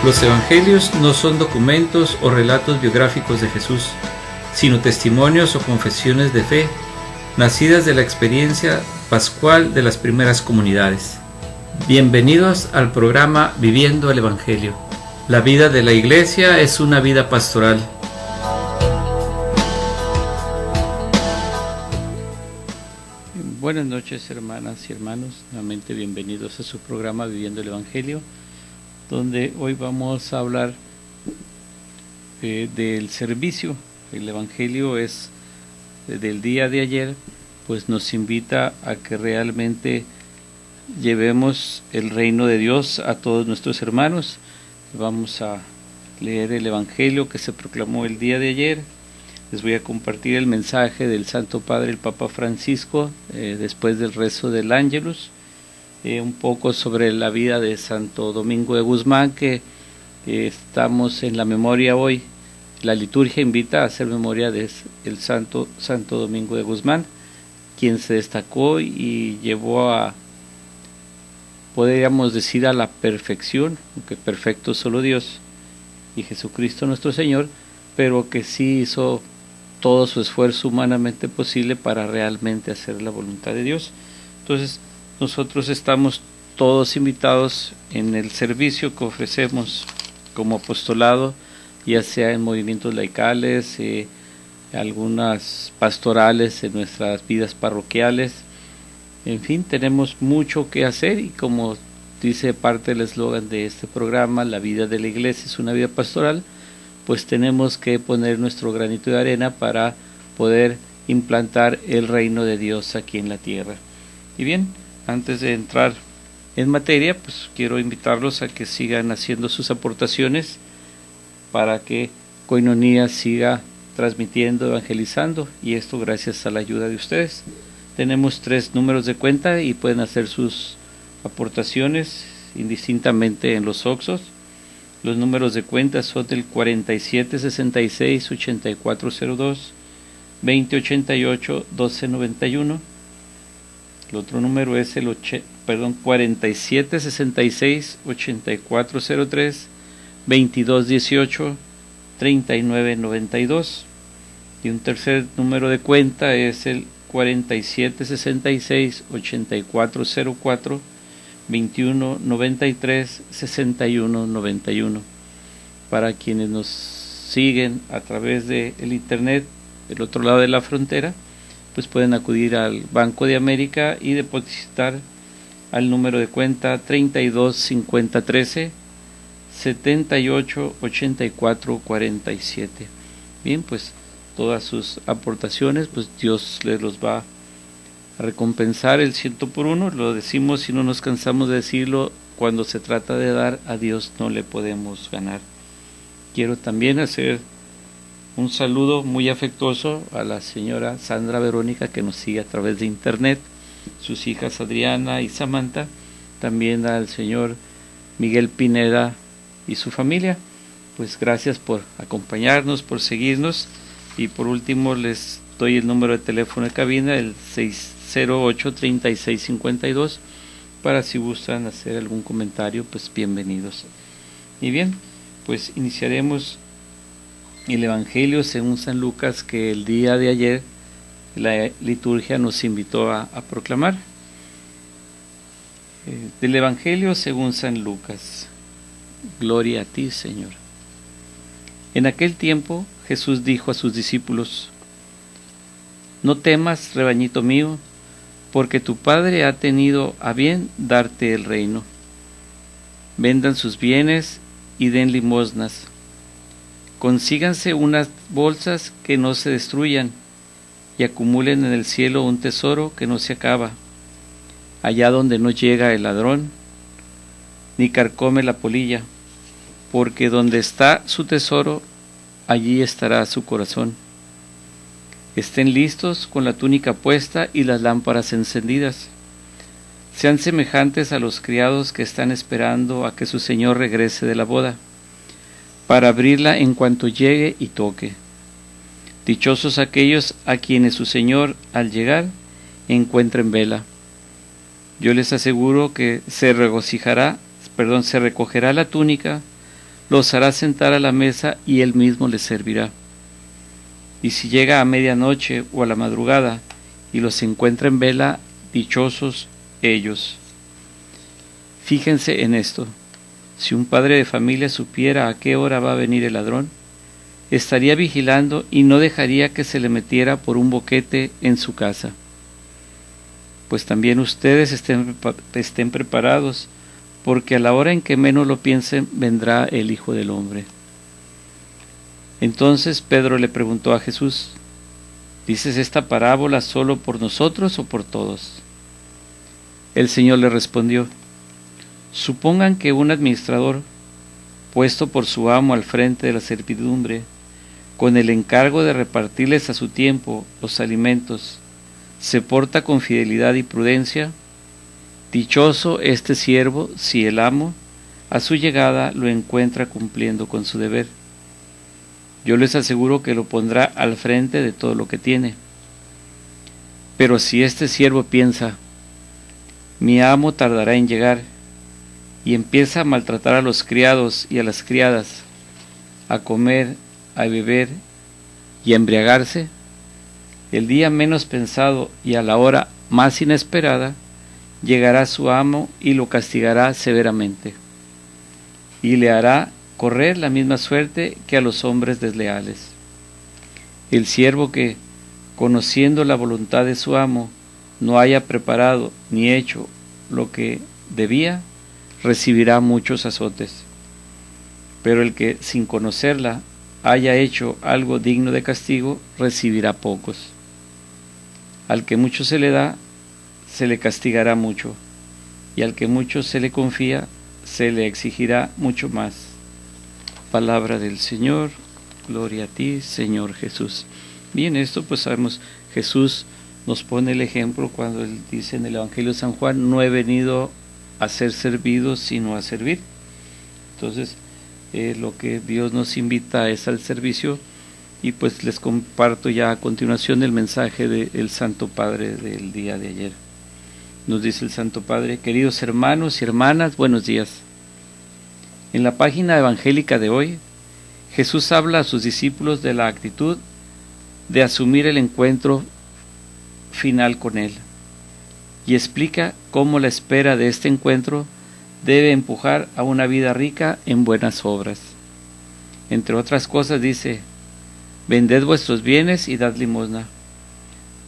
Los evangelios no son documentos o relatos biográficos de Jesús, sino testimonios o confesiones de fe, nacidas de la experiencia pascual de las primeras comunidades. Bienvenidos al programa Viviendo el Evangelio. La vida de la Iglesia es una vida pastoral. Buenas noches, hermanas y hermanos. Nuevamente bienvenidos a su programa Viviendo el Evangelio, donde hoy vamos a hablar del servicio. El Evangelio es del día de ayer, pues nos invita a que realmente llevemos el reino de Dios a todos nuestros hermanos. Vamos a leer el Evangelio que se proclamó el día de ayer. Les voy a compartir el mensaje del Santo Padre, el Papa Francisco, después del rezo del Ángelus, un poco sobre la vida de Santo Domingo de Guzmán, que estamos en la memoria hoy. La liturgia invita a hacer memoria del Santo Domingo de Guzmán, quien se destacó y llevó a, podríamos decir, a la perfección, aunque perfecto solo Dios y Jesucristo nuestro Señor, pero que sí hizo todo su esfuerzo humanamente posible para realmente hacer la voluntad de Dios. Entonces, nosotros estamos todos invitados en el servicio que ofrecemos como apostolado, ya sea en movimientos laicales, algunas pastorales en nuestras vidas parroquiales. En fin, tenemos mucho que hacer y como dice parte del eslogan de este programa, la vida de la Iglesia es una vida pastoral, pues tenemos que poner nuestro granito de arena para poder implantar el reino de Dios aquí en la tierra. Y bien, antes de entrar en materia, pues quiero invitarlos a que sigan haciendo sus aportaciones para que Koinonia siga transmitiendo, evangelizando, y esto gracias a la ayuda de ustedes. Tenemos 3 números de cuenta y pueden hacer sus aportaciones indistintamente en los Oxxos. Los números de cuenta son del 4766-8402, 2088-1291. El otro número es el 4766-8403, 2218-3992. Y un tercer número de cuenta es el 4766-8404, 2193-6191. Para quienes nos siguen a través del internet del otro lado de la frontera, pues pueden acudir al Banco de América y depositar al número de cuenta 325013 788447. Bien, pues todas sus aportaciones, pues Dios les los va a recompensar el 100 por 1. Lo decimos y no nos cansamos de decirlo: cuando se trata de dar, a Dios no le podemos ganar. Quiero también hacer un saludo muy afectuoso a la señora Sandra Verónica, que nos sigue a través de internet, sus hijas Adriana y Samantha, también al señor Miguel Pineda y su familia. Pues gracias por acompañarnos, por seguirnos, y por último les doy el número de teléfono de cabina, el 608-3652, para si gustan hacer algún comentario, pues bienvenidos. Y bien, pues iniciaremos el Evangelio según San Lucas, que el día de ayer la liturgia nos invitó a proclamar. Del Evangelio según San Lucas. Gloria a ti, Señor. En aquel tiempo Jesús dijo a sus discípulos: no temas, rebañito mío, porque tu Padre ha tenido a bien darte el reino. Vendan sus bienes y den limosnas. Consíganse unas bolsas que no se destruyan y acumulen en el cielo un tesoro que no se acaba, allá donde no llega el ladrón ni carcome la polilla, porque donde está su tesoro, allí estará su corazón. Estén listos con la túnica puesta y las lámparas encendidas. Sean semejantes a los criados que están esperando a que su señor regrese de la boda, para abrirla en cuanto llegue y toque. Dichosos aquellos a quienes su señor, al llegar, encuentren vela. Yo les aseguro que se recogerá la túnica los hará sentar a la mesa y él mismo les servirá. Y si llega a medianoche o a la madrugada y los encuentra en vela, dichosos ellos. Fíjense en esto. Si un padre de familia supiera a qué hora va a venir el ladrón, estaría vigilando y no dejaría que se le metiera por un boquete en su casa. Pues también ustedes estén preparados, porque a la hora en que menos lo piensen vendrá el Hijo del Hombre. Entonces Pedro le preguntó a Jesús: ¿dices esta parábola solo por nosotros o por todos? El Señor le respondió: supongan que un administrador, puesto por su amo al frente de la servidumbre, con el encargo de repartirles a su tiempo los alimentos, se porta con fidelidad y prudencia. Dichoso este siervo si el amo, a su llegada, lo encuentra cumpliendo con su deber. Yo les aseguro que lo pondrá al frente de todo lo que tiene. Pero si este siervo piensa: mi amo tardará en llegar, y empieza a maltratar a los criados y a las criadas, a comer, a beber y a embriagarse, el día menos pensado y a la hora más inesperada, llegará su amo y lo castigará severamente, y le hará correr la misma suerte que a los hombres desleales. El siervo que, conociendo la voluntad de su amo, no haya preparado ni hecho lo que debía, recibirá muchos azotes. Pero el que, sin conocerla, haya hecho algo digno de castigo, recibirá pocos. Al que mucho se le da, se le castigará mucho, y al que mucho se le confía, se le exigirá mucho más. Palabra del Señor. Gloria a ti, Señor Jesús. Bien, esto pues sabemos, Jesús nos pone el ejemplo cuando él dice en el Evangelio de San Juan: no he venido a ser servido, sino a servir. Entonces, lo que Dios nos invita es al servicio, y pues les comparto ya a continuación el mensaje del Santo Padre del día de ayer. Nos dice el Santo Padre: queridos hermanos y hermanas, buenos días. En la página evangélica de hoy, Jesús habla a sus discípulos de la actitud de asumir el encuentro final con Él, y explica cómo la espera de este encuentro debe empujar a una vida rica en buenas obras. Entre otras cosas dice: vended vuestros bienes y dad limosna.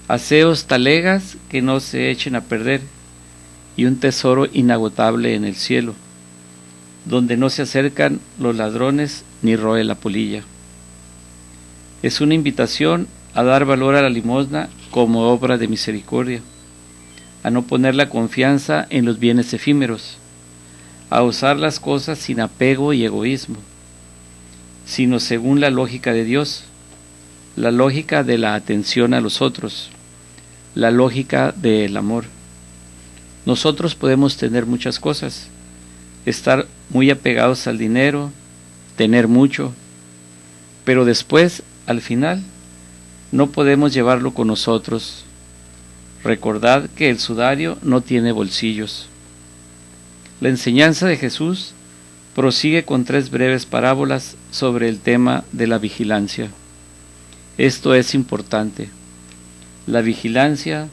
Haceos talegas que no se echen a perder, y un tesoro inagotable en el cielo, donde no se acercan los ladrones ni roe la polilla. Es una invitación a dar valor a la limosna como obra de misericordia, a no poner la confianza en los bienes efímeros, a usar las cosas sin apego y egoísmo, sino según la lógica de Dios, la lógica de la atención a los otros, la lógica del amor. Nosotros podemos tener muchas cosas, estar muy apegados al dinero, tener mucho, pero después, al final, no podemos llevarlo con nosotros. Recordad que el sudario no tiene bolsillos. La enseñanza de Jesús prosigue con 3 breves parábolas sobre el tema de la vigilancia. Esto es importante. La vigilancia,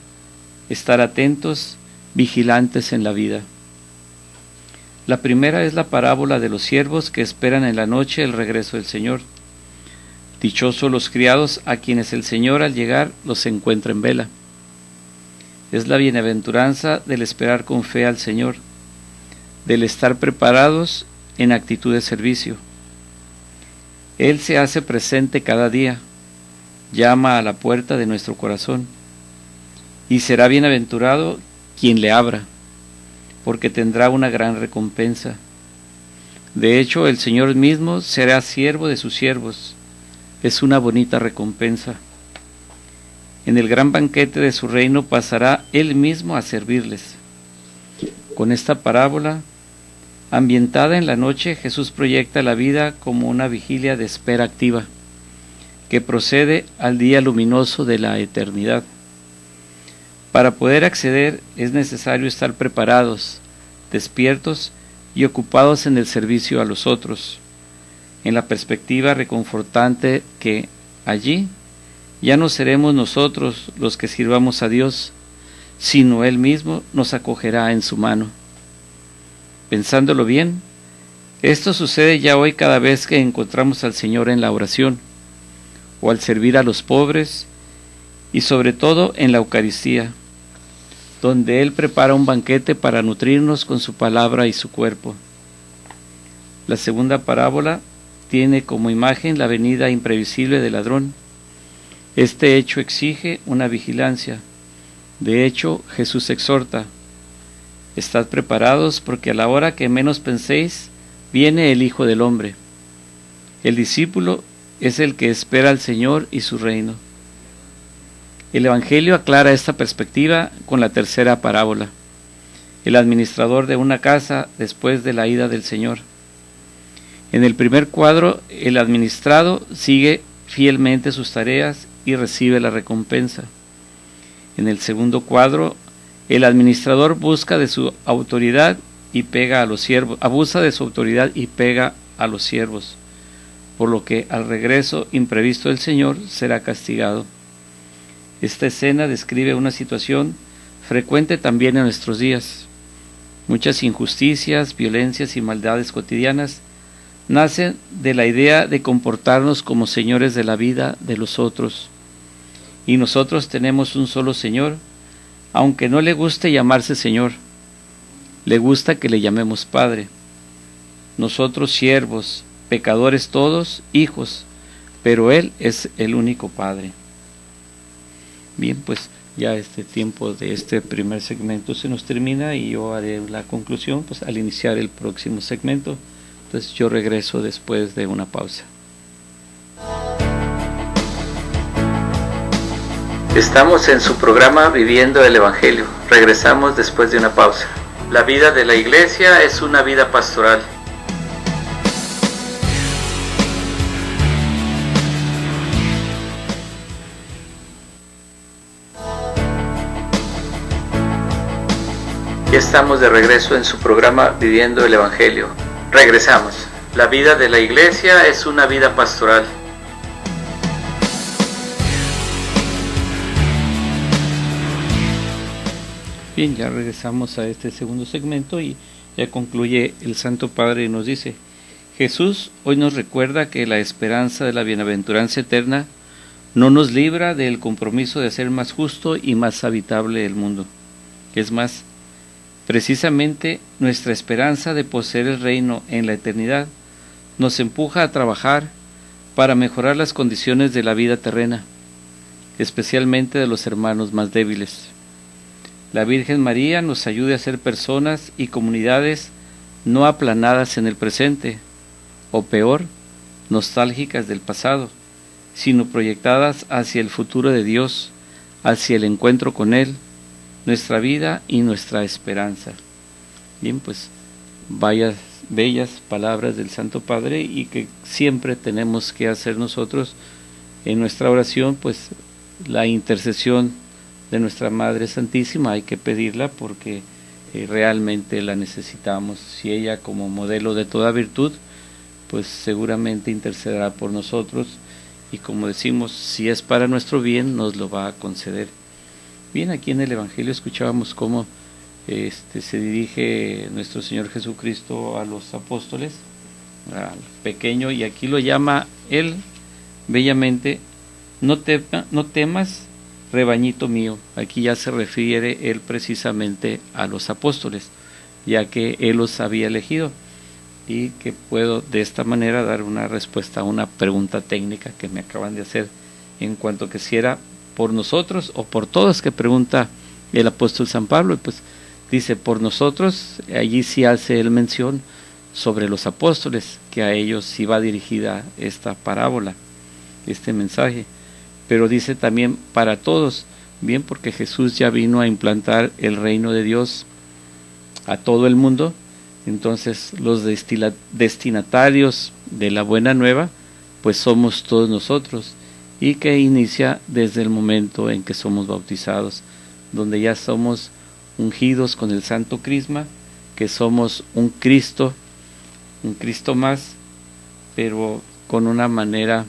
estar atentos, vigilantes en la vida. La primera es la parábola de los siervos que esperan en la noche el regreso del Señor. Dichosos los criados a quienes el Señor al llegar los encuentra en vela. Es la bienaventuranza del esperar con fe al Señor, del estar preparados en actitud de servicio. Él se hace presente cada día, llama a la puerta de nuestro corazón, y será bienaventurado quien le abra, porque tendrá una gran recompensa. De hecho, el Señor mismo será siervo de sus siervos. Es una bonita recompensa. En el gran banquete de su reino pasará Él mismo a servirles. Con esta parábola, ambientada en la noche, Jesús proyecta la vida como una vigilia de espera activa, que procede al día luminoso de la eternidad. Para poder acceder es necesario estar preparados, despiertos y ocupados en el servicio a los otros, en la perspectiva reconfortante que allí ya no seremos nosotros los que sirvamos a Dios, sino Él mismo nos acogerá en su mano. Pensándolo bien, esto sucede ya hoy cada vez que encontramos al Señor en la oración, o al servir a los pobres, y sobre todo en la Eucaristía, donde Él prepara un banquete para nutrirnos con su palabra y su cuerpo. La segunda parábola tiene como imagen la venida imprevisible del ladrón. Este hecho exige una vigilancia. De hecho, Jesús exhorta: estad preparados, porque a la hora que menos penséis, viene el Hijo del Hombre. El discípulo es el que espera al Señor y su reino. El Evangelio aclara esta perspectiva con la tercera parábola: el administrador de una casa después de la ida del Señor. En el primer cuadro, el administrado sigue fielmente sus tareas y recibe la recompensa. En el segundo cuadro, el administrador busca de su autoridad y pega a los siervos, abusa de su autoridad y pega a los siervos, por lo que al regreso imprevisto del Señor será castigado. Esta escena describe una situación frecuente también en nuestros días. Muchas injusticias, violencias y maldades cotidianas nacen de la idea de comportarnos como señores de la vida de los otros. Y nosotros tenemos un solo Señor, aunque no le guste llamarse Señor, le gusta que le llamemos Padre. Nosotros siervos, pecadores todos, hijos, pero Él es el único Padre. Bien, pues ya este tiempo de este primer segmento se nos termina y yo haré la conclusión pues al iniciar el próximo segmento. Entonces yo regreso después de una pausa. Estamos en su programa Viviendo el Evangelio. Regresamos después de una pausa. La vida de la Iglesia es una vida pastoral. Ya estamos de regreso en su programa Viviendo el Evangelio. Regresamos. La vida de la Iglesia es una vida pastoral. Bien, ya regresamos a este segundo segmento y ya concluye el Santo Padre y nos dice: Jesús hoy nos recuerda que la esperanza de la bienaventuranza eterna no nos libra del compromiso de hacer más justo y más habitable el mundo. Es más, precisamente nuestra esperanza de poseer el reino en la eternidad nos empuja a trabajar para mejorar las condiciones de la vida terrena, especialmente de los hermanos más débiles. La Virgen María nos ayude a ser personas y comunidades no aplanadas en el presente, o peor, nostálgicas del pasado, sino proyectadas hacia el futuro de Dios, hacia el encuentro con Él, nuestra vida y nuestra esperanza. Bien, pues vayas bellas palabras del Santo Padre y que siempre tenemos que hacer nosotros en nuestra oración, pues la intercesión de nuestra Madre Santísima hay que pedirla porque realmente la necesitamos. Si ella como modelo de toda virtud, pues seguramente intercederá por nosotros y como decimos, si es para nuestro bien, nos lo va a conceder. Bien, aquí en el Evangelio escuchábamos cómo se dirige nuestro Señor Jesucristo a los apóstoles, al pequeño, y aquí lo llama Él bellamente: no temas, rebañito mío. Aquí ya se refiere Él precisamente a los apóstoles, ya que Él los había elegido, y que puedo de esta manera dar una respuesta a una pregunta técnica que me acaban de hacer en cuanto que si era por nosotros o por todos, que pregunta el apóstol San Pablo. Pues dice por nosotros, allí sí hace él mención sobre los apóstoles, que a ellos sí va dirigida esta parábola, este mensaje, pero dice también para todos, bien, porque Jesús ya vino a implantar el reino de Dios a todo el mundo. Entonces los destinatarios de la buena nueva pues somos todos nosotros, y que inicia desde el momento en que somos bautizados, donde ya somos ungidos con el santo crisma, que somos un Cristo más, pero con una manera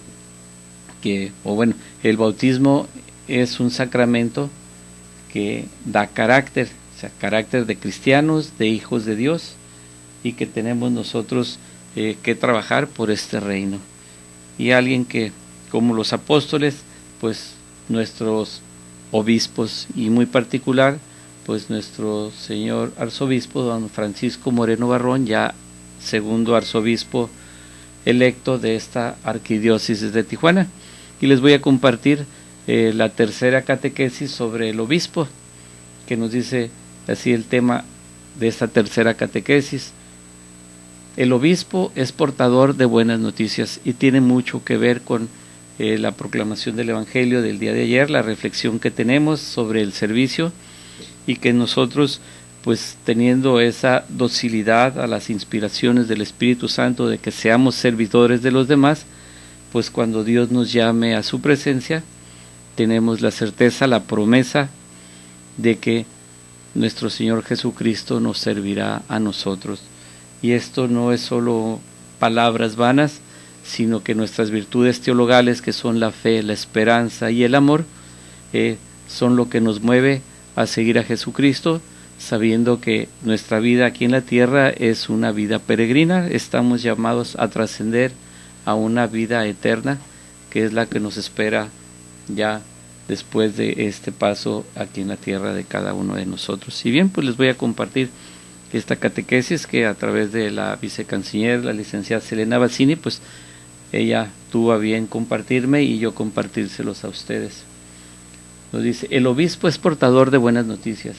el bautismo es un sacramento que da carácter, o sea, carácter de cristianos, de hijos de Dios, y que tenemos nosotros que trabajar por este reino. Y alguien que, como los apóstoles, pues nuestros obispos, y muy particular, pues nuestro señor arzobispo, don Francisco Moreno Barrón, ya segundo arzobispo electo de esta arquidiócesis de Tijuana. Y les voy a compartir la tercera catequesis sobre el obispo, que nos dice así el tema de esta tercera catequesis. El obispo es portador de buenas noticias y tiene mucho que ver con la proclamación del Evangelio del día de ayer, la reflexión que tenemos sobre el servicio, y que nosotros, pues teniendo esa docilidad a las inspiraciones del Espíritu Santo de que seamos servidores de los demás, pues cuando Dios nos llame a su presencia, tenemos la certeza, la promesa de que nuestro Señor Jesucristo nos servirá a nosotros. Y esto no es solo palabras vanas, sino que nuestras virtudes teologales, que son la fe, la esperanza y el amor, son lo que nos mueve a seguir a Jesucristo, sabiendo que nuestra vida aquí en la tierra es una vida peregrina. Estamos llamados a trascender a una vida eterna, que es la que nos espera ya después de este paso aquí en la tierra de cada uno de nosotros. Y bien, pues les voy a compartir esta catequesis que a través de la vicecanciller, la licenciada Selena Bassini, pues ella tuvo a bien compartirme y yo compartírselos a ustedes. Nos dice: el obispo es portador de buenas noticias.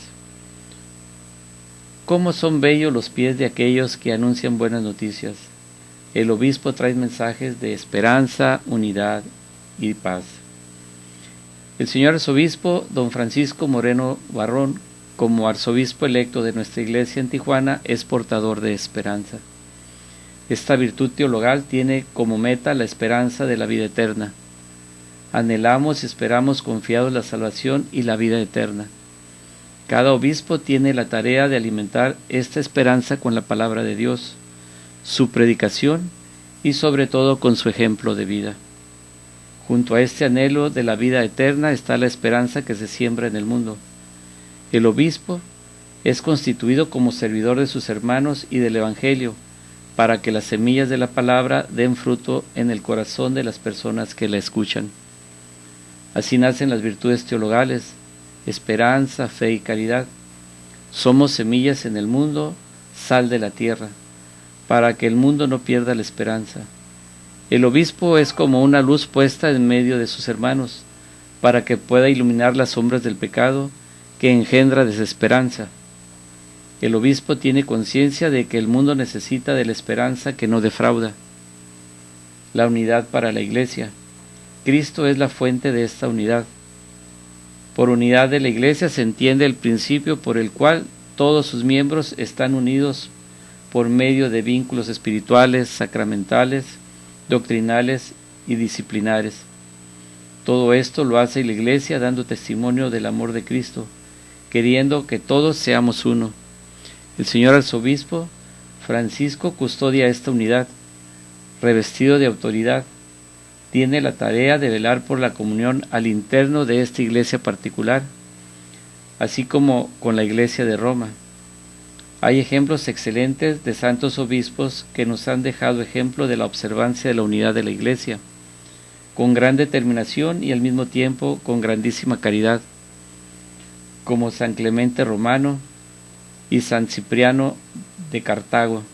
¿Cómo son bellos los pies de aquellos que anuncian buenas noticias? El obispo trae mensajes de esperanza, unidad y paz. El señor arzobispo, don Francisco Moreno Barrón, como arzobispo electo de nuestra iglesia en Tijuana, es portador de esperanza. Esta virtud teologal tiene como meta la esperanza de la vida eterna. Anhelamos y esperamos confiados la salvación y la vida eterna. Cada obispo tiene la tarea de alimentar esta esperanza con la palabra de Dios, su predicación y sobre todo con su ejemplo de vida. Junto a este anhelo de la vida eterna está la esperanza que se siembra en el mundo. El obispo es constituido como servidor de sus hermanos y del Evangelio, para que las semillas de la palabra den fruto en el corazón de las personas que la escuchan. Así nacen las virtudes teologales, esperanza, fe y caridad. Somos semillas en el mundo, sal de la tierra, para que el mundo no pierda la esperanza. El obispo es como una luz puesta en medio de sus hermanos, para que pueda iluminar las sombras del pecado que engendra desesperanza. El obispo tiene conciencia de que el mundo necesita de la esperanza que no defrauda. La unidad para la Iglesia. Cristo es la fuente de esta unidad. Por unidad de la Iglesia se entiende el principio por el cual todos sus miembros están unidos por medio de vínculos espirituales, sacramentales, doctrinales y disciplinares. Todo esto lo hace la Iglesia dando testimonio del amor de Cristo, queriendo que todos seamos uno. El señor arzobispo Francisco custodia esta unidad, revestido de autoridad. Tiene la tarea de velar por la comunión al interno de esta iglesia particular, así como con la iglesia de Roma. Hay ejemplos excelentes de santos obispos que nos han dejado ejemplo de la observancia de la unidad de la iglesia, con gran determinación y al mismo tiempo con grandísima caridad, como San Clemente Romano y San Cipriano de Cartago.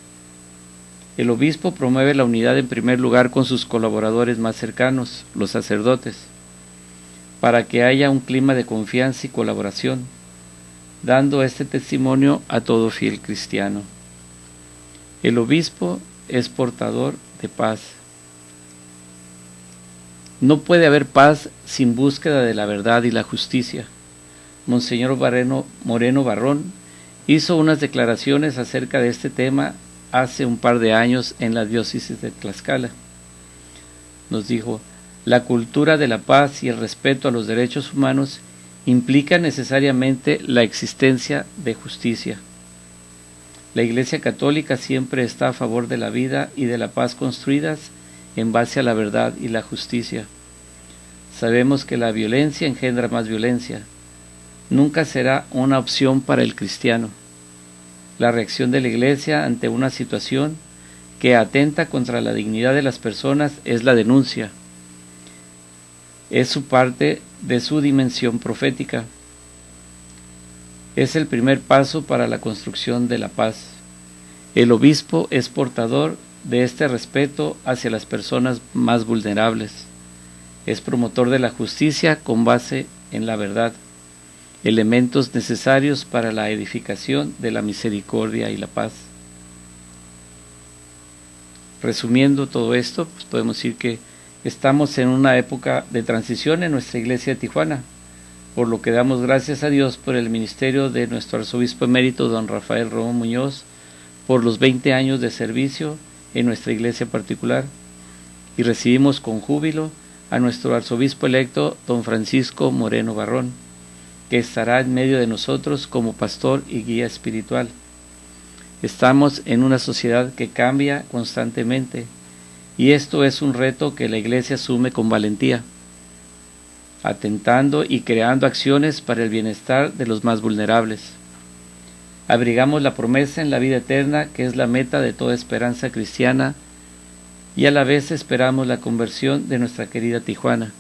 El obispo promueve la unidad en primer lugar con sus colaboradores más cercanos, los sacerdotes, para que haya un clima de confianza y colaboración, dando este testimonio a todo fiel cristiano. El obispo es portador de paz. No puede haber paz sin búsqueda de la verdad y la justicia. Monseñor Moreno Barrón hizo unas declaraciones acerca de este tema hace un par de años en la diócesis de Tlaxcala. Nos dijo: la cultura de la paz y el respeto a los derechos humanos implica necesariamente la existencia de justicia. La Iglesia Católica siempre está a favor de la vida y de la paz construidas en base a la verdad y la justicia. Sabemos que la violencia engendra más violencia. Nunca será una opción para el cristiano. La reacción de la Iglesia ante una situación que atenta contra la dignidad de las personas es la denuncia. Es su parte de su dimensión profética. Es el primer paso para la construcción de la paz. El obispo es portador de este respeto hacia las personas más vulnerables. Es promotor de la justicia con base en la verdad, elementos necesarios para la edificación de la misericordia y la paz. Resumiendo todo esto, pues podemos decir que estamos en una época de transición en nuestra iglesia de Tijuana, por lo que damos gracias a Dios por el ministerio de nuestro arzobispo emérito, don Rafael Romo Muñoz, por los 20 años de servicio en nuestra iglesia particular, y recibimos con júbilo a nuestro arzobispo electo, don Francisco Moreno Barrón, que estará en medio de nosotros como pastor y guía espiritual. Estamos en una sociedad que cambia constantemente, y esto es un reto que la Iglesia asume con valentía, atentando y creando acciones para el bienestar de los más vulnerables. Abrigamos la promesa en la vida eterna, que es la meta de toda esperanza cristiana, y a la vez esperamos la conversión de nuestra querida Tijuana.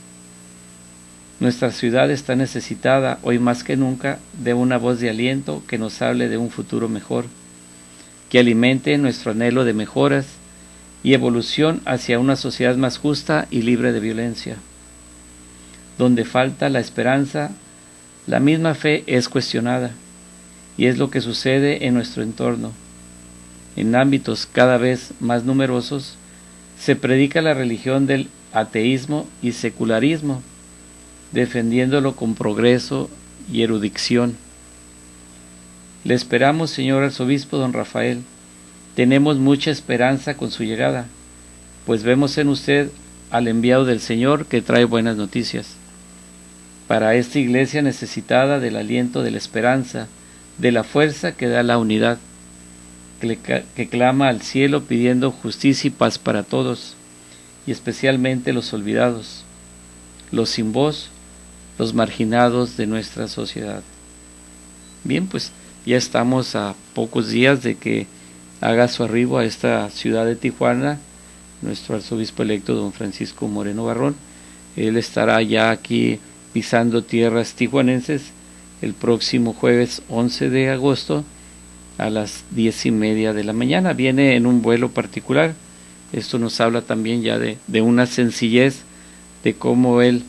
Nuestra ciudad está necesitada, hoy más que nunca, de una voz de aliento que nos hable de un futuro mejor, que alimente nuestro anhelo de mejoras y evolución hacia una sociedad más justa y libre de violencia. Donde falta la esperanza, la misma fe es cuestionada, y es lo que sucede en nuestro entorno. En ámbitos cada vez más numerosos, se predica la religión del ateísmo y secularismo, defendiéndolo con progreso y erudición. Le esperamos, señor arzobispo don Rafael. Tenemos mucha esperanza con su llegada, pues vemos en usted al enviado del Señor que trae buenas noticias. Para esta iglesia necesitada del aliento de la esperanza, de la fuerza que da la unidad, que clama al cielo pidiendo justicia y paz para todos, y especialmente los olvidados, los sin voz, los marginados de nuestra sociedad. Bien, pues ya estamos a pocos días de que haga su arribo a esta ciudad de Tijuana nuestro arzobispo electo don Francisco Moreno Barrón. Él estará ya aquí pisando tierras tijuanenses el próximo jueves 11 de agosto a las 10:30 de la mañana. Viene en un vuelo particular. Esto nos habla también ya de una sencillez, de cómo él,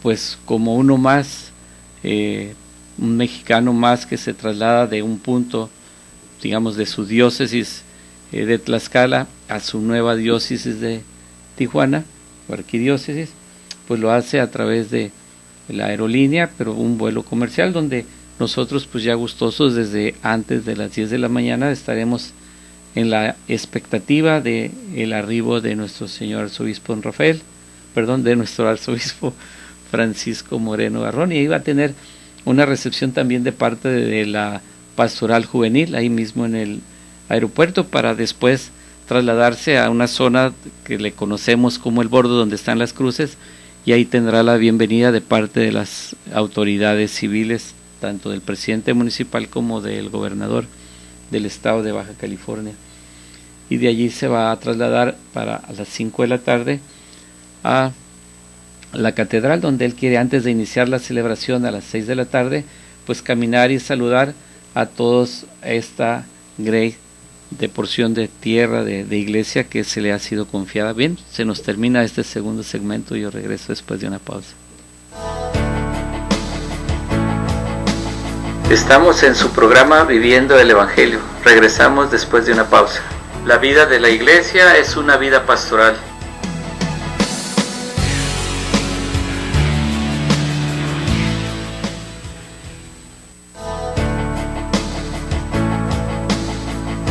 pues como uno más, un mexicano más que se traslada de un punto, digamos, de su diócesis de Tlaxcala a su nueva diócesis de Tijuana, o arquidiócesis, pues lo hace a través de la aerolínea, pero un vuelo comercial donde nosotros pues ya gustosos desde antes de las 10 de la mañana estaremos en la expectativa de el arribo de nuestro señor arzobispo don Rafael, de nuestro arzobispo Francisco Moreno Barrón, y iba a tener una recepción también de parte de la pastoral juvenil ahí mismo en el aeropuerto, para después trasladarse a una zona que le conocemos como el Bordo, donde están las cruces, y ahí tendrá la bienvenida de parte de las autoridades civiles, tanto del presidente municipal como del gobernador del estado de Baja California. Y de allí se va a trasladar a las 5 de la tarde a la catedral, donde él quiere, antes de iniciar la celebración a las 6 de la tarde, pues caminar y saludar a todos esta grey de porción de tierra de iglesia que se le ha sido confiada. Bien, se nos termina este segundo segmento y yo regreso después de una pausa. Estamos en su programa Viviendo el Evangelio. Regresamos después de una pausa. La vida de la iglesia es una vida pastoral.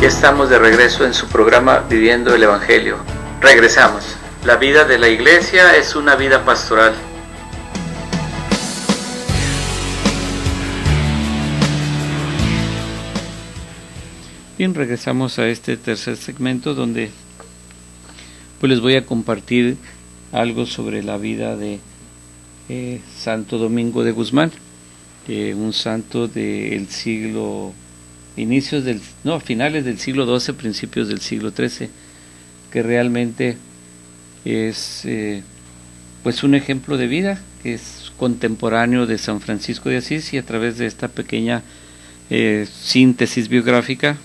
Ya estamos de regreso en su programa Viviendo el Evangelio. Regresamos. La vida de la iglesia es una vida pastoral. Bien, regresamos a este tercer segmento donde pues les voy a compartir algo sobre la vida de Santo Domingo de Guzmán, un santo del siglo, finales del siglo XII, principios del siglo XIII, que realmente es pues un ejemplo de vida, que es contemporáneo de San Francisco de Asís, y a través de esta pequeña síntesis biográfica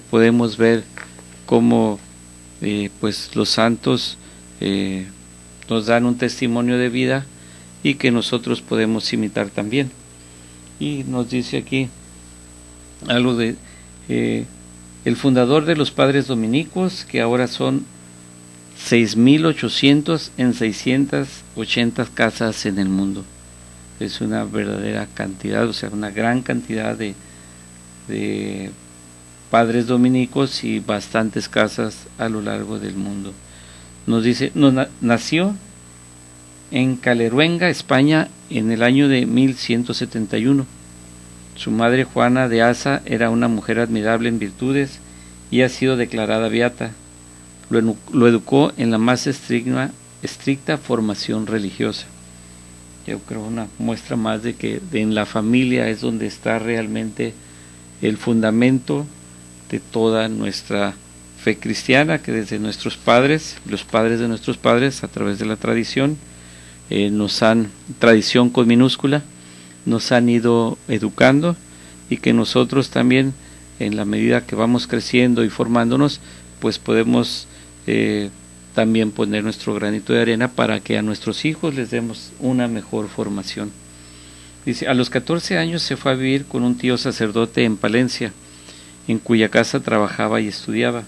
podemos ver cómo pues los santos nos dan un testimonio de vida y que nosotros podemos imitar también. Y nos dice aquí algo de el fundador de los padres dominicos, que ahora son 6.800 en 680 casas en el mundo. Es una verdadera cantidad, o sea, una gran cantidad de padres dominicos y bastantes casas a lo largo del mundo. Nos dice, nació en Caleruenga, España, en el año de 1171. Su madre, Juana de Asa, era una mujer admirable en virtudes y ha sido declarada beata. Lo educó en la más estricta formación religiosa. Yo creo una muestra más de que en la familia es donde está realmente el fundamento de toda nuestra fe cristiana, que desde nuestros padres, los padres de nuestros padres, a través de la tradición, tradición con minúscula, nos han ido educando, y que nosotros también, en la medida que vamos creciendo y formándonos, pues podemos también poner nuestro granito de arena para que a nuestros hijos les demos una mejor formación. Dice, a los 14 años se fue a vivir con un tío sacerdote en Palencia, en cuya casa trabajaba y estudiaba.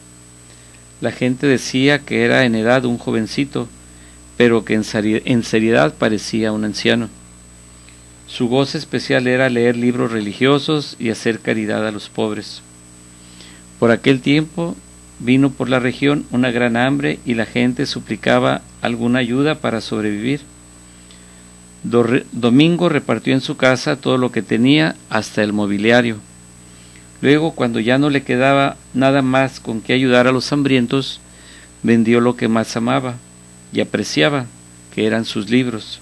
La gente decía que era en edad un jovencito, pero que en seriedad parecía un anciano. Su goce especial era leer libros religiosos y hacer caridad a los pobres. Por aquel tiempo vino por la región una gran hambre y la gente suplicaba alguna ayuda para sobrevivir. Domingo repartió en su casa todo lo que tenía, hasta el mobiliario. Luego, cuando ya no le quedaba nada más con que ayudar a los hambrientos, vendió lo que más amaba y apreciaba, que eran sus libros,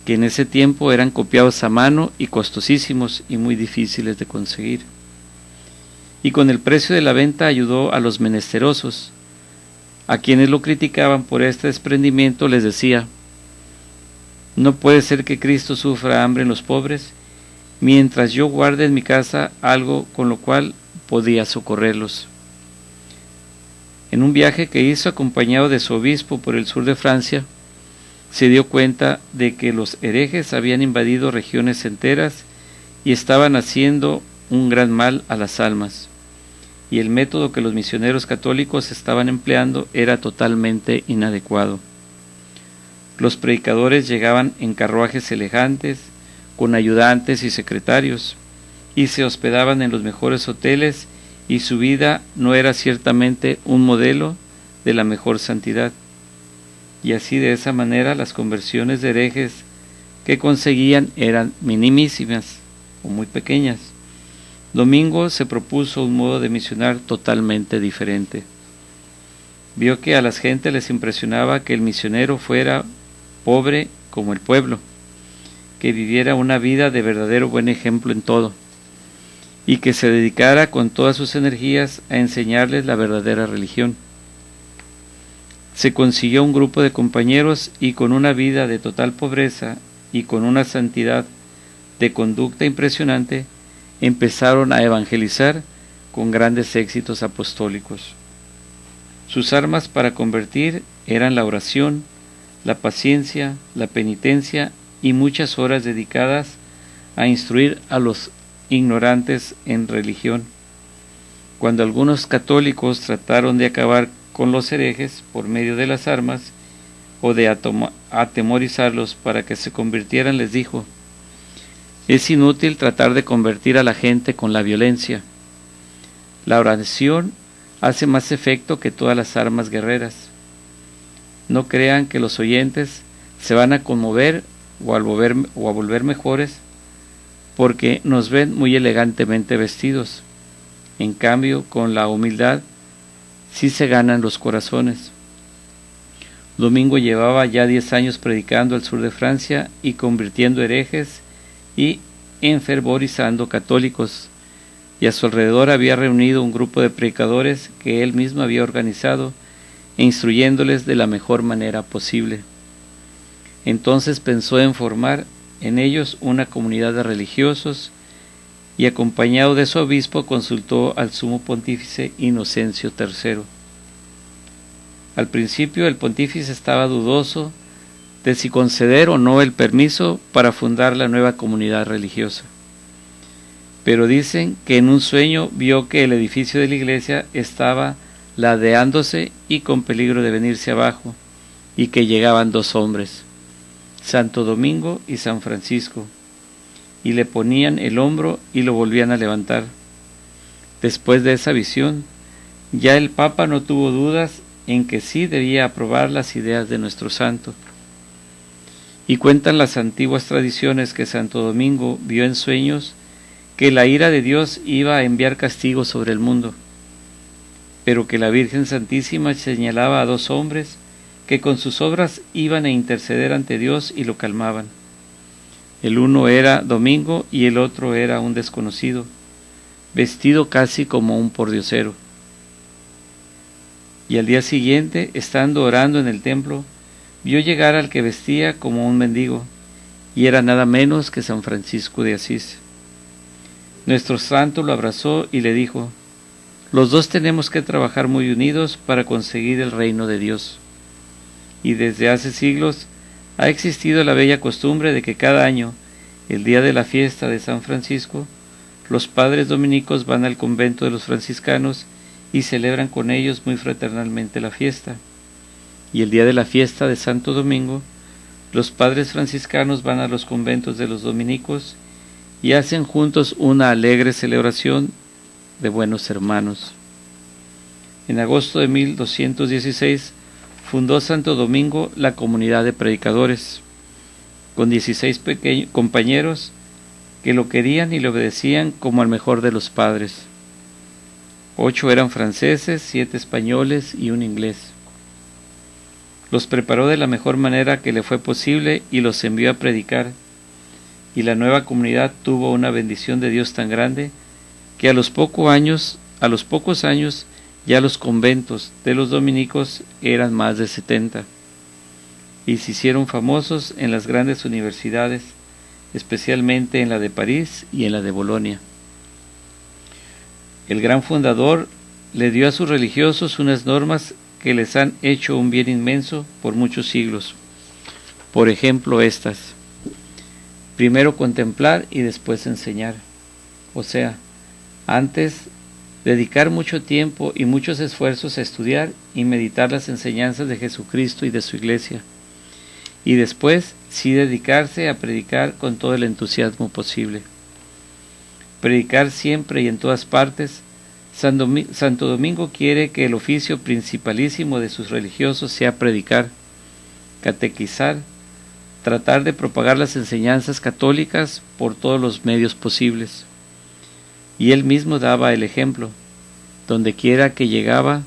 que en ese tiempo eran copiados a mano y costosísimos y muy difíciles de conseguir. Y con el precio de la venta ayudó a los menesterosos. A quienes lo criticaban por este desprendimiento les decía: no puede ser que Cristo sufra hambre en los pobres, mientras yo guarde en mi casa algo con lo cual podía socorrerlos. En un viaje que hizo acompañado de su obispo por el sur de Francia, se dio cuenta de que los herejes habían invadido regiones enteras y estaban haciendo un gran mal a las almas, y el método que los misioneros católicos estaban empleando era totalmente inadecuado. Los predicadores llegaban en carruajes elegantes, con ayudantes y secretarios, y se hospedaban en los mejores hoteles, y su vida no era ciertamente un modelo de la mejor santidad. Y así, de esa manera, las conversiones de herejes que conseguían eran minimísimas o muy pequeñas. Domingo se propuso un modo de misionar totalmente diferente. Vio que a las gentes les impresionaba que el misionero fuera pobre como el pueblo, que viviera una vida de verdadero buen ejemplo en todo, y que se dedicara con todas sus energías a enseñarles la verdadera religión. Se consiguió un grupo de compañeros y con una vida de total pobreza y con una santidad de conducta impresionante, empezaron a evangelizar con grandes éxitos apostólicos. Sus armas para convertir eran la oración, la paciencia, la penitencia y muchas horas dedicadas a instruir a los ignorantes en religión. Cuando algunos católicos trataron de acabar con los herejes por medio de las armas o de atemorizarlos para que se convirtieran, les dijo: es inútil tratar de convertir a la gente con la violencia. La oración hace más efecto que todas las armas guerreras. No crean que los oyentes se van a conmover o a volver mejores porque nos ven muy elegantemente vestidos. En cambio, con la humildad sí se ganan los corazones. Domingo llevaba ya 10 años predicando al sur de Francia y convirtiendo herejes y enfervorizando católicos, y a su alrededor había reunido un grupo de predicadores que él mismo había organizado e instruyéndoles de la mejor manera posible. Entonces pensó en formar en ellos una comunidad de religiosos y, acompañado de su obispo, consultó al sumo pontífice Inocencio III. Al principio el pontífice estaba dudoso de si conceder o no el permiso para fundar la nueva comunidad religiosa. Pero dicen que en un sueño vio que el edificio de la iglesia estaba ladeándose y con peligro de venirse abajo, y que llegaban 2 hombres, Santo Domingo y San Francisco, y le ponían el hombro y lo volvían a levantar. Después de esa visión, ya el Papa no tuvo dudas en que sí debía aprobar las ideas de nuestro santo. Y cuentan las antiguas tradiciones que Santo Domingo vio en sueños que la ira de Dios iba a enviar castigo sobre el mundo, pero que la Virgen Santísima señalaba a 2 hombres que con sus obras iban a interceder ante Dios y lo calmaban. El uno era Domingo y el otro era un desconocido, vestido casi como un pordiosero. Y al día siguiente, estando orando en el templo, vio llegar al que vestía como un mendigo, y era nada menos que San Francisco de Asís. Nuestro santo lo abrazó y le dijo: los 2 tenemos que trabajar muy unidos para conseguir el reino de Dios. Y desde hace siglos ha existido la bella costumbre de que cada año, el día de la fiesta de San Francisco, los padres dominicos van al convento de los franciscanos y celebran con ellos muy fraternalmente la fiesta. Y el día de la fiesta de Santo Domingo, los padres franciscanos van a los conventos de los dominicos y hacen juntos una alegre celebración de buenos hermanos. En agosto de 1216 fundó Santo Domingo la comunidad de predicadores, con 16 compañeros que lo querían y le obedecían como al mejor de los padres. 8 eran franceses, 7 españoles y 1 inglés. Los preparó de la mejor manera que le fue posible y los envió a predicar, y la nueva comunidad tuvo una bendición de Dios tan grande que a los pocos años ya los conventos de los dominicos eran más de 70 y se hicieron famosos en las grandes universidades, especialmente en la de París y en la de Bolonia. El gran fundador le dio a sus religiosos unas normas que les han hecho un bien inmenso por muchos siglos. Por ejemplo, estas: primero contemplar y después enseñar, o sea, antes dedicar mucho tiempo y muchos esfuerzos a estudiar y meditar las enseñanzas de Jesucristo y de su Iglesia, y después sí dedicarse a predicar con todo el entusiasmo posible. Predicar siempre y en todas partes. Santo Domingo quiere que el oficio principalísimo de sus religiosos sea predicar, catequizar, tratar de propagar las enseñanzas católicas por todos los medios posibles. Y él mismo daba el ejemplo. Donde quiera que llegaba,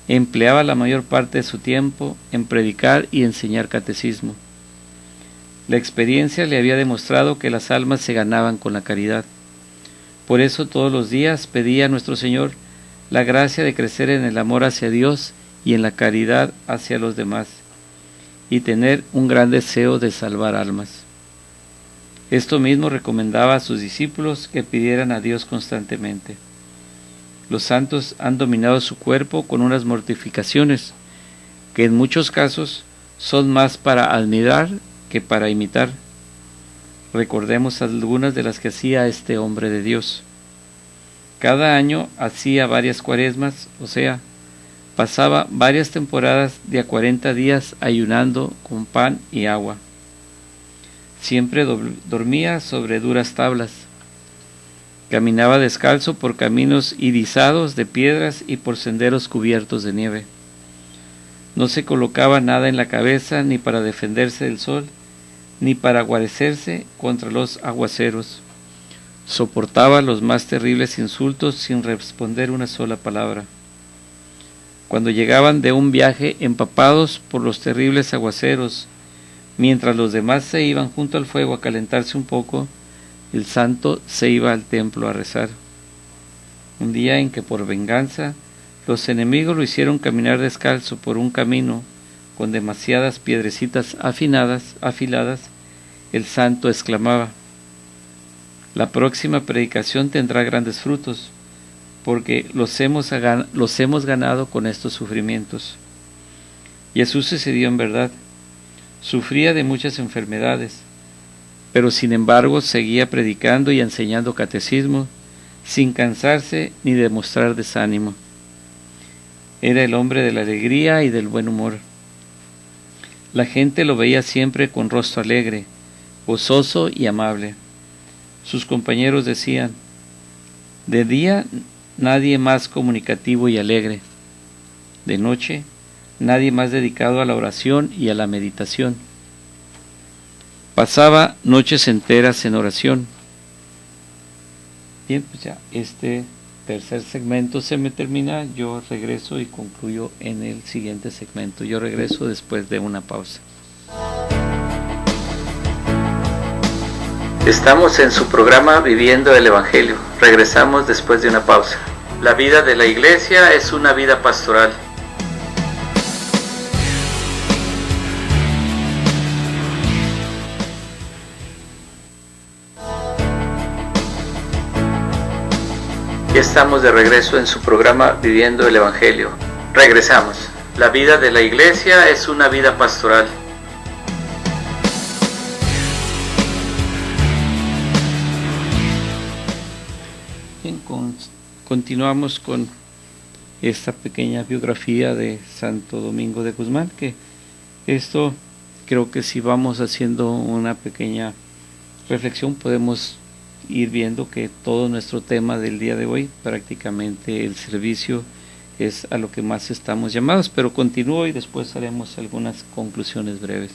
empleaba la mayor parte de su tiempo en predicar y enseñar catecismo. La experiencia le había demostrado que las almas se ganaban con la caridad. Por eso todos los días pedía a nuestro Señor la gracia de crecer en el amor hacia Dios y en la caridad hacia los demás, y tener un gran deseo de salvar almas. Esto mismo recomendaba a sus discípulos que pidieran a Dios constantemente. Los santos han dominado su cuerpo con unas mortificaciones que en muchos casos son más para admirar que para imitar. Recordemos algunas de las que hacía este hombre de Dios. Cada año hacía varias cuaresmas, o sea, pasaba varias temporadas de a 40 días ayunando con pan y agua. Siempre dormía sobre duras tablas. Caminaba descalzo por caminos irisados de piedras y por senderos cubiertos de nieve. No se colocaba nada en la cabeza ni para defenderse del sol, ni para guarecerse contra los aguaceros. Soportaba los más terribles insultos sin responder una sola palabra. Cuando llegaban de un viaje empapados por los terribles aguaceros, mientras los demás se iban junto al fuego a calentarse un poco, el santo se iba al templo a rezar. Un día en que por venganza los enemigos lo hicieron caminar descalzo por un camino con demasiadas piedrecitas afiladas, el santo exclamaba: la próxima predicación tendrá grandes frutos, porque los hemos ganado con estos sufrimientos. Y eso sucedió en verdad. Sufría de muchas enfermedades, pero sin embargo seguía predicando y enseñando catecismo, sin cansarse ni demostrar desánimo. Era el hombre de la alegría y del buen humor. La gente lo veía siempre con rostro alegre, gozoso y amable. Sus compañeros decían: de día nadie más comunicativo y alegre, de noche nadie más dedicado a la oración y a la meditación. Pasaba noches enteras en oración. Bien, pues ya este tercer segmento se me termina. Yo regreso y concluyo en el siguiente segmento. Yo regreso después de una pausa. Estamos en su programa Viviendo el Evangelio. Regresamos después de una pausa. La vida de la Iglesia es una vida pastoral. Ya estamos de regreso en su programa Viviendo el Evangelio. Regresamos. La vida de la Iglesia es una vida pastoral. Bien, continuamos con esta pequeña biografía de Santo Domingo de Guzmán, que esto creo que si vamos haciendo una pequeña reflexión podemos ir viendo que todo nuestro tema del día de hoy, prácticamente el servicio, es a lo que más estamos llamados, pero continúo y después haremos algunas conclusiones breves.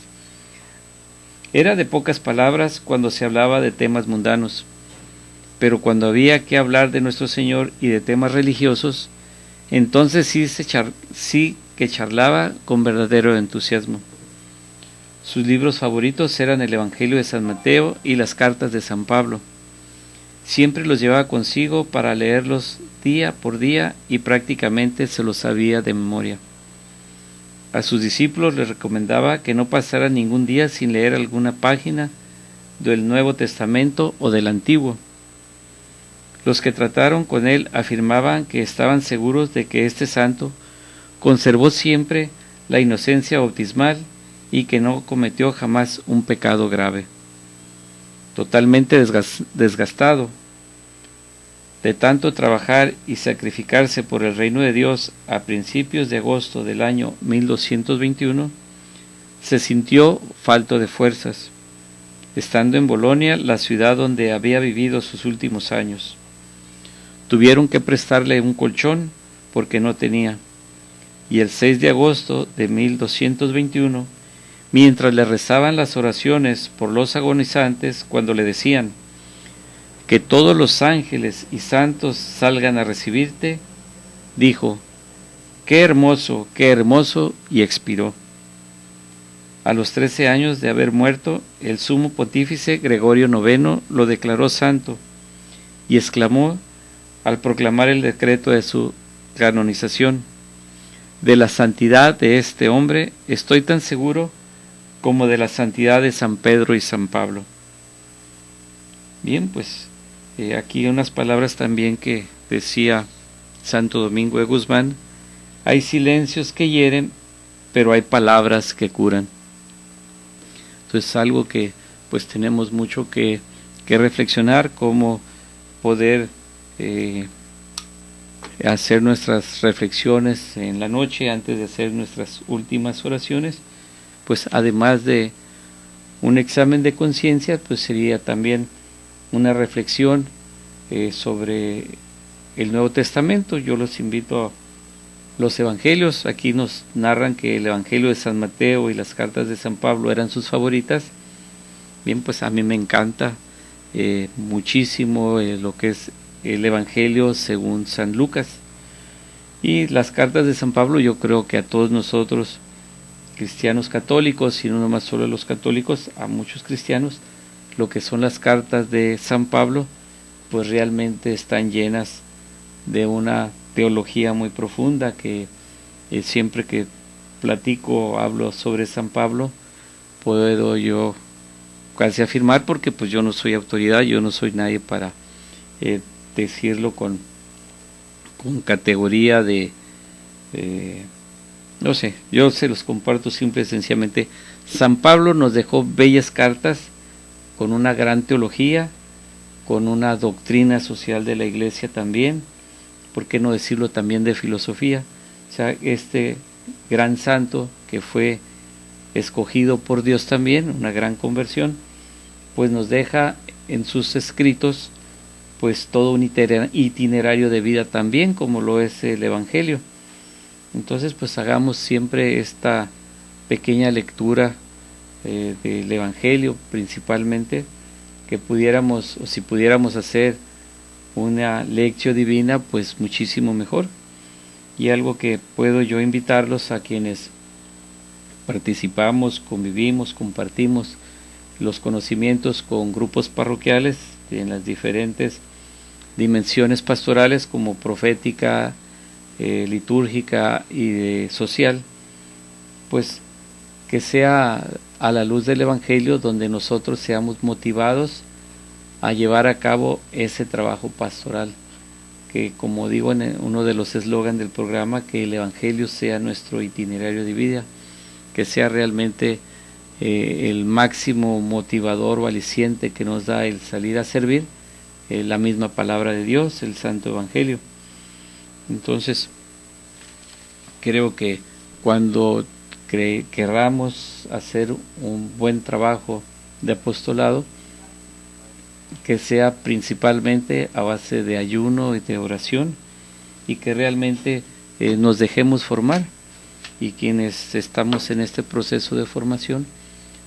Era de pocas palabras cuando se hablaba de temas mundanos, pero cuando había que hablar de nuestro Señor y de temas religiosos, entonces sí que charlaba con verdadero entusiasmo. Sus libros favoritos eran el Evangelio de San Mateo y las cartas de San Pablo. Siempre los llevaba consigo para leerlos día por día y prácticamente se los sabía de memoria. A sus discípulos les recomendaba que no pasaran ningún día sin leer alguna página del Nuevo Testamento o del Antiguo. Los que trataron con él afirmaban que estaban seguros de que este santo conservó siempre la inocencia bautismal y que no cometió jamás un pecado grave. Totalmente desgastado de tanto trabajar y sacrificarse por el reino de Dios, a principios de agosto del año 1221, se sintió falto de fuerzas, estando en Bolonia, la ciudad donde había vivido sus últimos años. Tuvieron que prestarle un colchón porque no tenía, y el 6 de agosto de 1221, mientras le rezaban las oraciones por los agonizantes, cuando le decían: que todos los ángeles y santos salgan a recibirte, dijo: qué hermoso, y expiró. A los 13 años de haber muerto, el sumo pontífice Gregorio IX lo declaró santo y exclamó al proclamar el decreto de su canonización: de la santidad de este hombre estoy tan seguro como de la santidad de San Pedro y San Pablo. Bien, pues aquí unas palabras también que decía Santo Domingo de Guzmán: hay silencios que hieren, pero hay palabras que curan. Entonces algo que pues tenemos mucho que reflexionar, cómo poder hacer nuestras reflexiones en la noche antes de hacer nuestras últimas oraciones. Pues además de un examen de conciencia, pues sería también una reflexión sobre el Nuevo Testamento. Yo los invito a los evangelios. Aquí nos narran que el Evangelio de San Mateo y las cartas de San Pablo eran sus favoritas. Bien, pues a mí me encanta muchísimo lo que es el Evangelio según San Lucas. Y las cartas de San Pablo, yo creo que a todos nosotros, cristianos católicos, y no nomás solo a los católicos, a muchos cristianos, lo que son las cartas de San Pablo, pues realmente están llenas de una teología muy profunda que siempre que platico, hablo sobre San Pablo, puedo yo casi afirmar, porque pues yo no soy autoridad, yo no soy nadie para decirlo con categoría de no sé, yo se los comparto simple y sencillamente. San Pablo nos dejó bellas cartas con una gran teología, con una doctrina social de la iglesia también, por qué no decirlo también de filosofía. O sea, este gran santo que fue escogido por Dios también, una gran conversión, pues nos deja en sus escritos pues todo un itinerario de vida también, como lo es el Evangelio. Entonces pues hagamos siempre esta pequeña lectura del Evangelio principalmente, que pudiéramos, o si pudiéramos hacer una lección divina, pues muchísimo mejor. Y algo que puedo yo invitarlos a quienes participamos, convivimos, compartimos los conocimientos con grupos parroquiales en las diferentes dimensiones pastorales, como profética, litúrgica y social, pues que sea a la luz del Evangelio donde nosotros seamos motivados a llevar a cabo ese trabajo pastoral, que como digo en uno de los eslogans del programa, que el Evangelio sea nuestro itinerario de vida, que sea realmente el máximo motivador o aliciente que nos da el salir a servir, la misma palabra de Dios, el Santo Evangelio. Entonces creo que cuando querramos hacer un buen trabajo de apostolado, que sea principalmente a base de ayuno y de oración, y que realmente nos dejemos formar, y quienes estamos en este proceso de formación,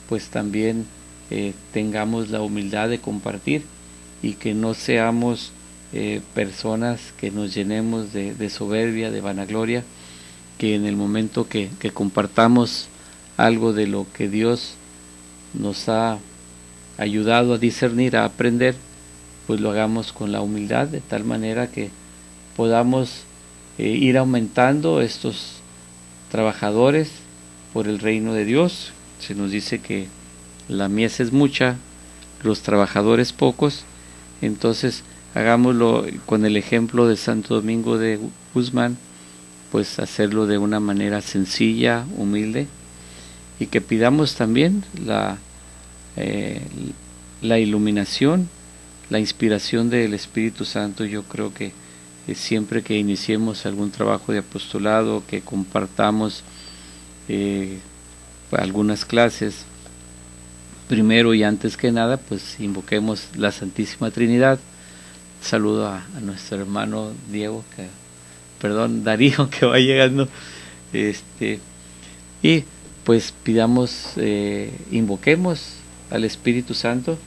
pues también tengamos la humildad de compartir, y que no seamos personas que nos llenemos de soberbia, de vanagloria, que en el momento que compartamos algo de lo que Dios nos ha ayudado a discernir, a aprender, pues lo hagamos con la humildad, de tal manera que podamos ir aumentando estos trabajadores por el reino de Dios. Se nos dice que la mies es mucha, los trabajadores pocos. Entonces hagámoslo con el ejemplo de Santo Domingo de Guzmán, pues hacerlo de una manera sencilla, humilde, y que pidamos también la iluminación, la inspiración del Espíritu Santo. Yo creo que siempre que iniciemos algún trabajo de apostolado, que compartamos algunas clases, primero y antes que nada, pues invoquemos la Santísima Trinidad. Saludo a nuestro hermano Darío, que va llegando, y pues pidamos, invoquemos al Espíritu Santo,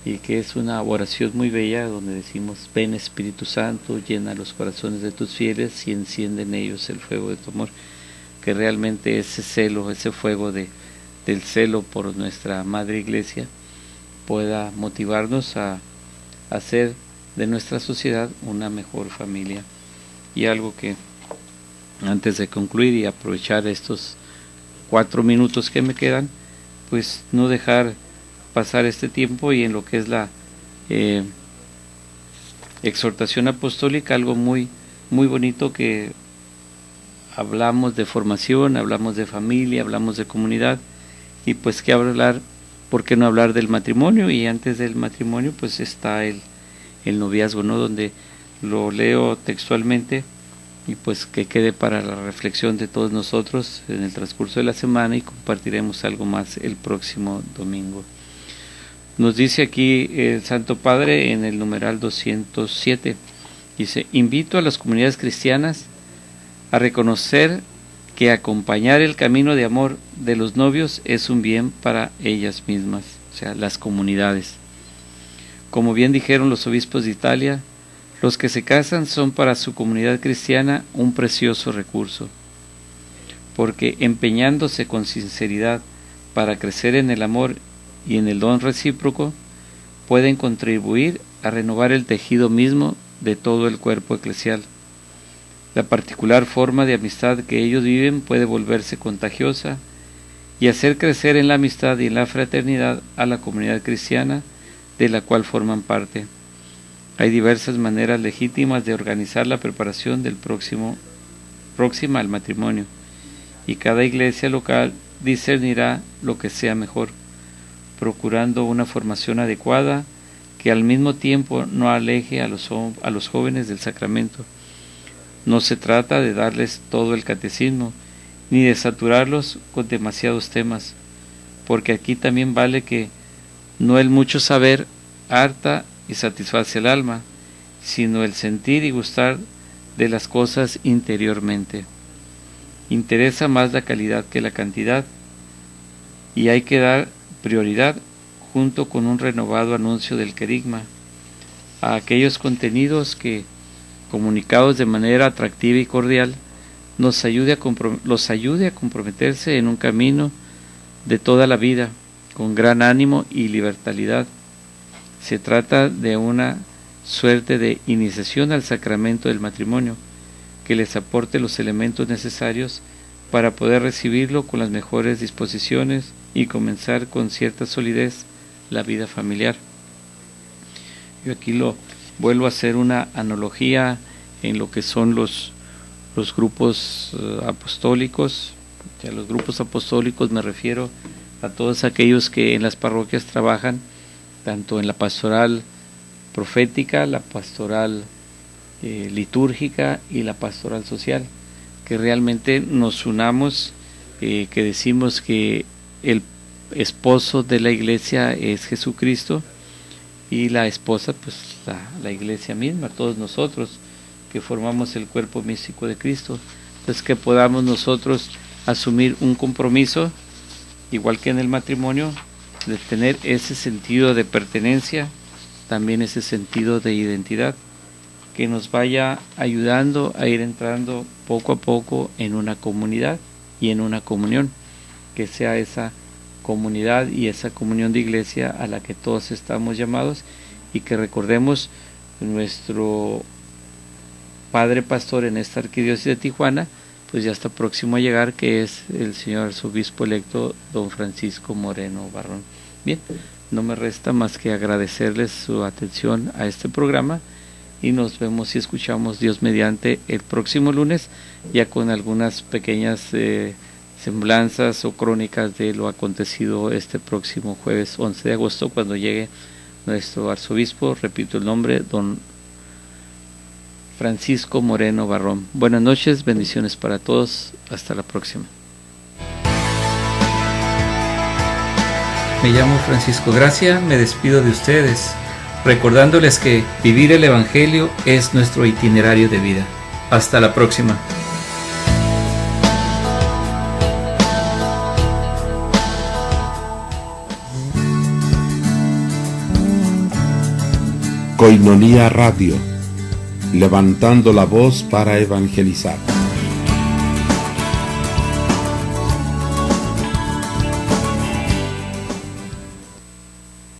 y que es una oración muy bella donde decimos: ven Espíritu Santo, llena los corazones de tus fieles y enciende en ellos el fuego de tu amor. Que realmente ese celo, ese fuego del celo por nuestra Madre Iglesia pueda motivarnos a hacer de nuestra sociedad una mejor familia. Y algo que, antes de concluir y aprovechar estos 4 minutos que me quedan, pues no dejar pasar este tiempo, y en lo que es la exhortación apostólica, algo muy, muy bonito, que hablamos de formación, hablamos de familia, hablamos de comunidad, y pues que hablar, ¿por qué no hablar del matrimonio? Y antes del matrimonio pues está el noviazgo, ¿no? Donde lo leo textualmente, y pues que quede para la reflexión de todos nosotros en el transcurso de la semana, y compartiremos algo más el próximo domingo. Nos dice aquí el Santo Padre en el numeral 207, dice: invito a las comunidades cristianas a reconocer que acompañar el camino de amor de los novios es un bien para ellas mismas, o sea, las comunidades. Como bien dijeron los obispos de Italia, Los que se casan son para su comunidad cristiana un precioso recurso, porque empeñándose con sinceridad para crecer en el amor y en el don recíproco, pueden contribuir a renovar el tejido mismo de todo el cuerpo eclesial. La particular forma de amistad que ellos viven puede volverse contagiosa y hacer crecer en la amistad y en la fraternidad a la comunidad cristiana de la cual forman parte. Hay diversas maneras legítimas de organizar la preparación del próxima al matrimonio, y cada iglesia local discernirá lo que sea mejor, procurando una formación adecuada que al mismo tiempo no aleje a los jóvenes del sacramento. No se trata de darles todo el catecismo, ni de saturarlos con demasiados temas, porque aquí también vale que no el mucho saber harta y satisface el alma, sino el sentir y gustar de las cosas interiormente. Interesa más la calidad que la cantidad, y hay que dar prioridad, junto con un renovado anuncio del querigma, a aquellos contenidos que, comunicados de manera atractiva y cordial, los ayude a comprometerse en un camino de toda la vida, con gran ánimo y liberalidad. Se trata de una suerte de iniciación al sacramento del matrimonio, que les aporte los elementos necesarios para poder recibirlo con las mejores disposiciones y comenzar con cierta solidez la vida familiar. Yo aquí vuelvo a hacer una analogía en lo que son los grupos apostólicos. A los grupos apostólicos me refiero a todos aquellos que en las parroquias trabajan tanto en la pastoral profética, la pastoral litúrgica y la pastoral social, que realmente nos unamos, que decimos que el esposo de la iglesia es Jesucristo y la esposa pues la iglesia misma, todos nosotros que formamos el cuerpo místico de Cristo. Entonces que podamos nosotros asumir un compromiso, igual que en el matrimonio, de tener ese sentido de pertenencia, también ese sentido de identidad, que nos vaya ayudando a ir entrando poco a poco en una comunidad y en una comunión, que sea esa comunidad y esa comunión de iglesia a la que todos estamos llamados, y que recordemos nuestro padre pastor en esta arquidiócesis de Tijuana, pues ya está próximo a llegar, que es el señor arzobispo electo don Francisco Moreno Barrón. Bien, no me resta más que agradecerles su atención a este programa, y nos vemos y escuchamos, Dios mediante, el próximo lunes, ya con algunas pequeñas semblanzas o crónicas de lo acontecido este próximo jueves 11 de agosto, cuando llegue nuestro arzobispo, repito el nombre, don Francisco Moreno Barrón. Buenas noches, bendiciones para todos, hasta la próxima. Me llamo Francisco Gracia, me despido de ustedes, recordándoles que vivir el Evangelio es nuestro itinerario de vida. Hasta la próxima. Koinonia Radio, levantando la voz para evangelizar.